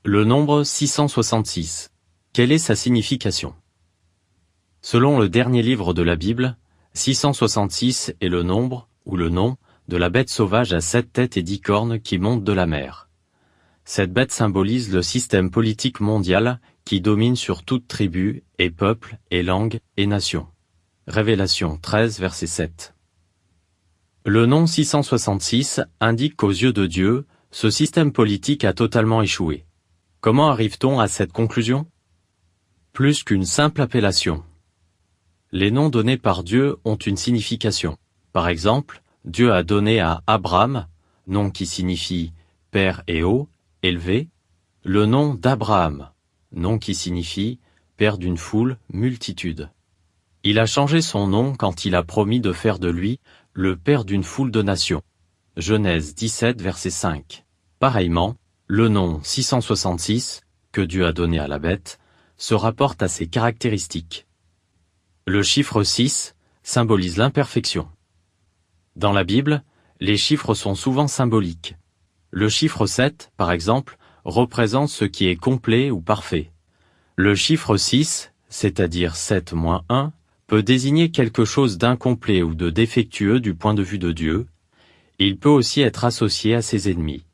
Le nombre 666. Quelle est sa signification? Selon le dernier livre de la Bible, 666 est le nombre, ou le nom, de la bête sauvage à 7 têtes et 10 cornes qui monte de la mer. Cette bête symbolise le système politique mondial qui domine sur toute tribu, et peuple, et langue, et nation. Révélation 13, verset 7. Le nom 666 indique qu'aux yeux de Dieu, ce système politique a totalement échoué. Comment arrive-t-on à cette conclusion? Plus qu'une simple appellation. Les noms donnés par Dieu ont une signification. Par exemple, Dieu a donné à Abraham, nom qui signifie « père et haut », élevé, le nom d'Abraham, nom qui signifie « père d'une foule, multitude ». Il a changé son nom quand il a promis de faire de lui le père d'une foule de nations. Genèse 17, verset 5. Pareillement, le nom 666, que Dieu a donné à la bête, se rapporte à ses caractéristiques. Le chiffre 6 symbolise l'imperfection. Dans la Bible, les chiffres sont souvent symboliques. Le chiffre 7, par exemple, représente ce qui est complet ou parfait. Le chiffre 6, c'est-à-dire 7 moins 1, peut désigner quelque chose d'incomplet ou de défectueux du point de vue de Dieu. Il peut aussi être associé à ses ennemis.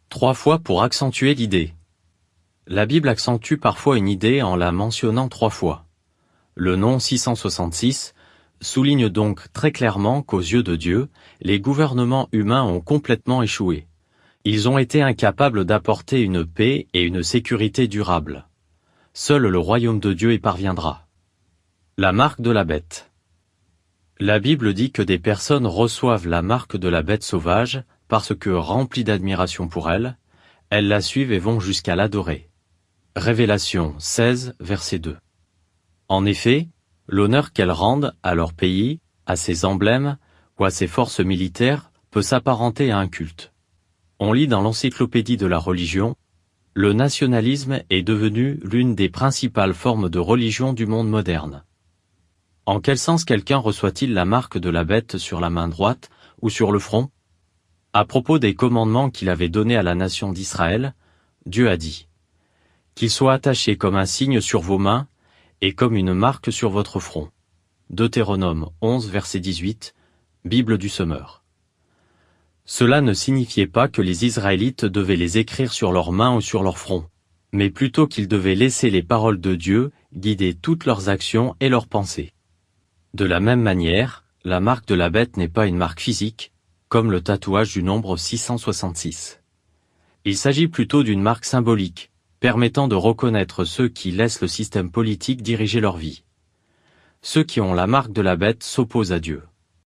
3 fois pour accentuer l'idée. La Bible accentue parfois une idée en la mentionnant 3 fois. Le nom 666 souligne donc très clairement qu'aux yeux de Dieu, les gouvernements humains ont complètement échoué. Ils ont été incapables d'apporter une paix et une sécurité durables. Seul le royaume de Dieu y parviendra. La marque de la bête. La Bible dit que des personnes reçoivent la marque de la bête sauvage parce que, remplies d'admiration pour elle, elles la suivent et vont jusqu'à l'adorer. Révélation 16, verset 2. En effet, l'honneur qu'elles rendent à leur pays, à ses emblèmes ou à ses forces militaires peut s'apparenter à un culte. On lit dans l'encyclopédie de la religion, le nationalisme est devenu l'une des principales formes de religion du monde moderne. En quel sens quelqu'un reçoit-il la marque de la bête sur la main droite ou sur le front? À propos des commandements qu'il avait donnés à la nation d'Israël, Dieu a dit « Qu'il soit attaché comme un signe sur vos mains et comme une marque sur votre front. » Deutéronome 11, verset 18, Bible du Semeur. Cela ne signifiait pas que les Israélites devaient les écrire sur leurs mains ou sur leur front, mais plutôt qu'ils devaient laisser les paroles de Dieu guider toutes leurs actions et leurs pensées. De la même manière, la marque de la bête n'est pas une marque physique, comme le tatouage du nombre 666. Il s'agit plutôt d'une marque symbolique, permettant de reconnaître ceux qui laissent le système politique diriger leur vie. Ceux qui ont la marque de la bête s'opposent à Dieu.